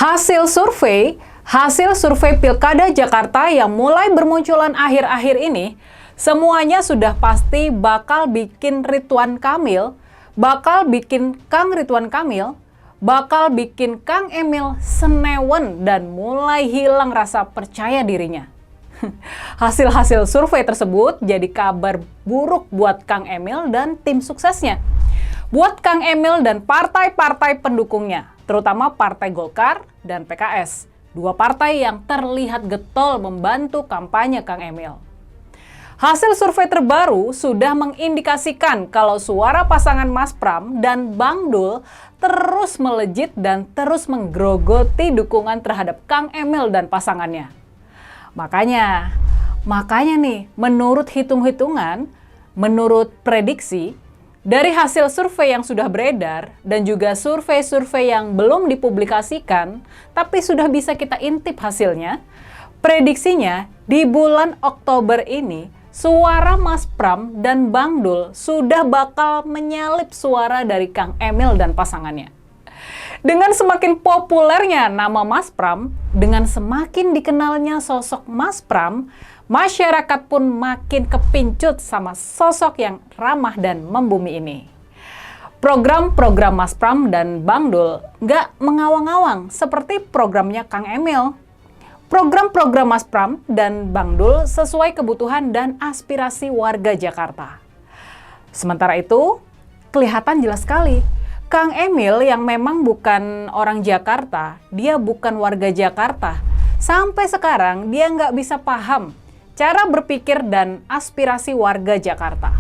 Hasil survei Pilkada Jakarta yang mulai bermunculan akhir-akhir ini, semuanya sudah pasti bakal bikin Ridwan Kamil, bakal bikin Kang Ridwan Kamil, bakal bikin Kang Emil senewen dan mulai hilang rasa percaya dirinya. Hasil-hasil survei tersebut jadi kabar buruk buat Kang Emil dan tim suksesnya. Buat Kang Emil dan partai-partai pendukungnya, terutama Partai Golkar dan PKS. Dua partai yang terlihat getol membantu kampanye Kang Emil. Hasil survei terbaru sudah mengindikasikan kalau suara pasangan Mas Pram dan Bang Dul terus melejit dan terus menggerogoti dukungan terhadap Kang Emil dan pasangannya. Makanya nih, menurut hitung-hitungan, menurut prediksi, dari hasil survei yang sudah beredar dan juga survei-survei yang belum dipublikasikan, tapi sudah bisa kita intip hasilnya, prediksinya di bulan Oktober ini, suara Mas Pram dan Bang Dul sudah bakal menyalip suara dari Kang Emil dan pasangannya. Dengan semakin populernya nama Mas Pram, dengan semakin dikenalnya sosok Mas Pram, masyarakat pun makin kepincut sama sosok yang ramah dan membumi ini. Program-program Mas Pram dan Bang Dul nggak mengawang-awang seperti programnya Kang Emil. Program-program Mas Pram dan Bang Dul sesuai kebutuhan dan aspirasi warga Jakarta. Sementara itu, kelihatan jelas sekali, Kang Emil yang memang bukan orang Jakarta, dia bukan warga Jakarta. Sampai sekarang dia nggak bisa paham cara berpikir dan aspirasi warga Jakarta.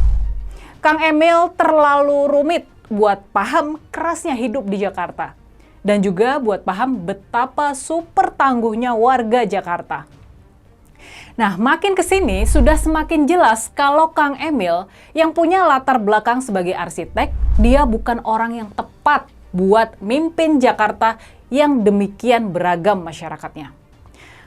Kang Emil terlalu rumit buat paham kerasnya hidup di Jakarta. Dan juga buat paham betapa super tangguhnya warga Jakarta. Nah, makin kesini sudah semakin jelas kalau Kang Emil yang punya latar belakang sebagai arsitek, dia bukan orang yang tepat buat mimpin Jakarta yang demikian beragam masyarakatnya.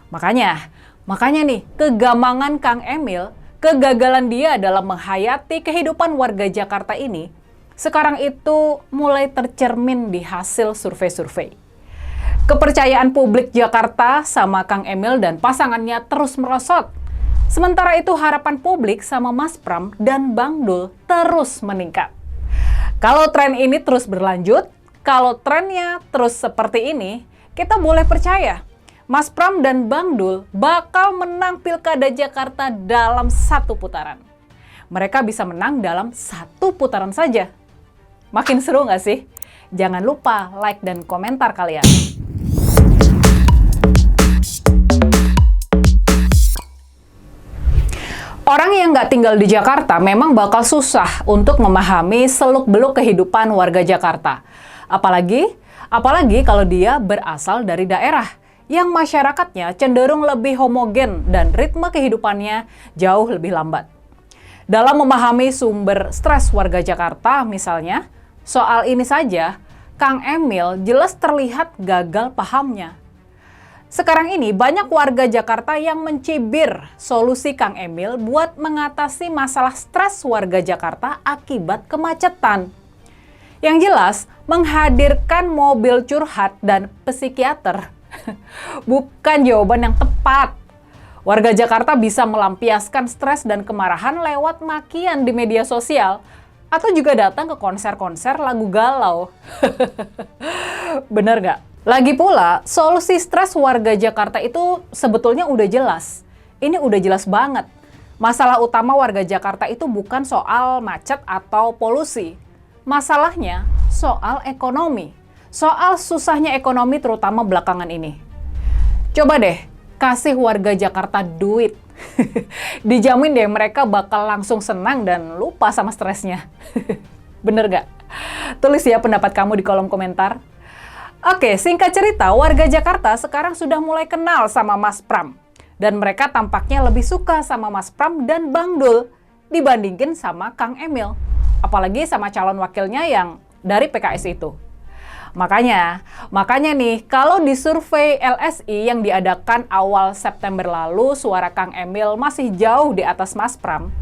Makanya nih, kegamangan Kang Emil, kegagalan dia dalam menghayati kehidupan warga Jakarta ini, sekarang itu mulai tercermin di hasil survei-survei. Kepercayaan publik Jakarta sama Kang Emil dan pasangannya terus merosot. Sementara itu harapan publik sama Mas Pram dan Bang Dul terus meningkat. Kalau tren ini terus berlanjut, kalau trennya terus seperti ini, kita boleh percaya Mas Pram dan Bang Dul bakal menang Pilkada Jakarta dalam satu putaran. Mereka bisa menang dalam satu putaran saja. Makin seru nggak sih? Jangan lupa like dan komentar kalian. Orang yang nggak tinggal di Jakarta memang bakal susah untuk memahami seluk-beluk kehidupan warga Jakarta. Apalagi kalau dia berasal dari daerah yang masyarakatnya cenderung lebih homogen dan ritme kehidupannya jauh lebih lambat. Dalam memahami sumber stres warga Jakarta misalnya, soal ini saja, Kang Emil jelas terlihat gagal pahamnya. Sekarang ini banyak warga Jakarta yang mencibir solusi Kang Emil buat mengatasi masalah stres warga Jakarta akibat kemacetan. Yang jelas, menghadirkan mobil curhat dan psikiater bukan jawaban yang tepat. Warga Jakarta bisa melampiaskan stres dan kemarahan lewat makian di media sosial atau juga datang ke konser-konser lagu galau. Bener nggak? Lagi pula, solusi stres warga Jakarta itu sebetulnya udah jelas. Ini udah jelas banget. Masalah utama warga Jakarta itu bukan soal macet atau polusi. Masalahnya soal ekonomi. Soal susahnya ekonomi terutama belakangan ini. Coba deh, kasih warga Jakarta duit. Dijamin deh mereka bakal langsung senang dan lupa sama stresnya. Bener gak? Tulis ya pendapat kamu di kolom komentar. Oke, singkat cerita, warga Jakarta sekarang sudah mulai kenal sama Mas Pram. Dan mereka tampaknya lebih suka sama Mas Pram dan Bang Dul dibandingin sama Kang Emil. Apalagi sama calon wakilnya yang dari PKS itu. Makanya nih, kalau di survei LSI yang diadakan awal September lalu, suara Kang Emil masih jauh di atas Mas Pram.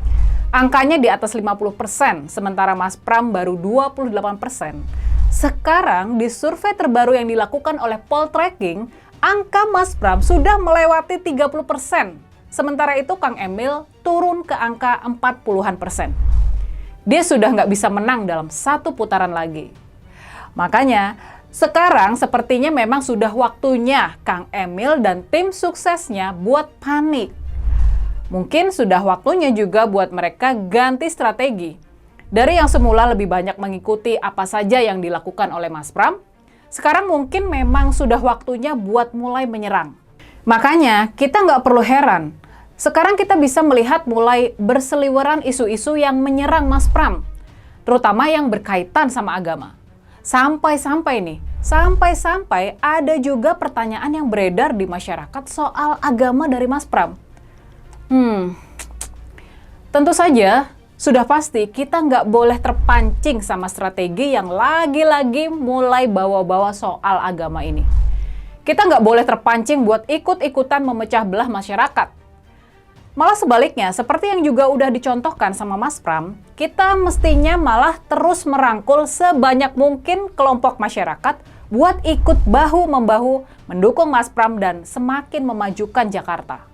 Angkanya di atas 50%, sementara Mas Pram baru 28%. Sekarang di survei terbaru yang dilakukan oleh Poltreking, angka Mas Pram sudah melewati 30%. Sementara itu Kang Emil turun ke angka 40-an%. Dia sudah nggak bisa menang dalam satu putaran lagi. Makanya sekarang sepertinya memang sudah waktunya Kang Emil dan tim suksesnya buat panik. Mungkin sudah waktunya juga buat mereka ganti strategi. Dari yang semula lebih banyak mengikuti apa saja yang dilakukan oleh Mas Pram, sekarang mungkin memang sudah waktunya buat mulai menyerang. Makanya kita nggak perlu heran. Sekarang kita bisa melihat mulai berseliweran isu-isu yang menyerang Mas Pram, terutama yang berkaitan sama agama. Sampai-sampai ada juga pertanyaan yang beredar di masyarakat soal agama dari Mas Pram. Tentu saja, sudah pasti kita nggak boleh terpancing sama strategi yang lagi-lagi mulai bawa-bawa soal agama ini. Kita nggak boleh terpancing buat ikut-ikutan memecah belah masyarakat. Malah sebaliknya, seperti yang juga udah dicontohkan sama Mas Pram, kita mestinya malah terus merangkul sebanyak mungkin kelompok masyarakat buat ikut bahu-membahu mendukung Mas Pram dan semakin memajukan Jakarta.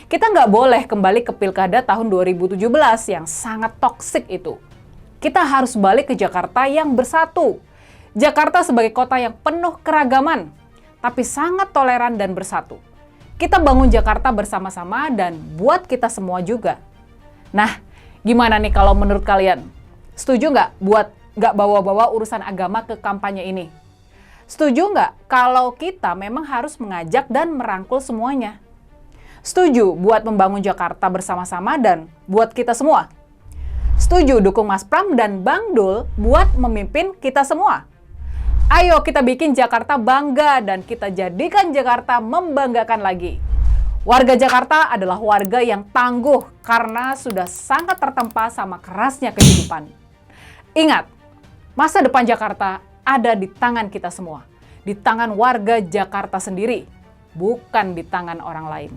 Kita nggak boleh kembali ke Pilkada tahun 2017 yang sangat toksik itu. Kita harus balik ke Jakarta yang bersatu. Jakarta sebagai kota yang penuh keragaman, tapi sangat toleran dan bersatu. Kita bangun Jakarta bersama-sama dan buat kita semua juga. Nah, gimana nih kalau menurut kalian? Setuju nggak buat nggak bawa-bawa urusan agama ke kampanye ini? Setuju nggak kalau kita memang harus mengajak dan merangkul semuanya? Setuju buat membangun Jakarta bersama-sama dan buat kita semua? Setuju dukung Mas Pram dan Bang Dul buat memimpin kita semua? Ayo kita bikin Jakarta bangga dan kita jadikan Jakarta membanggakan lagi. Warga Jakarta adalah warga yang tangguh karena sudah sangat tertempa sama kerasnya kehidupan. Ingat, masa depan Jakarta ada di tangan kita semua. Di tangan warga Jakarta sendiri, bukan di tangan orang lain.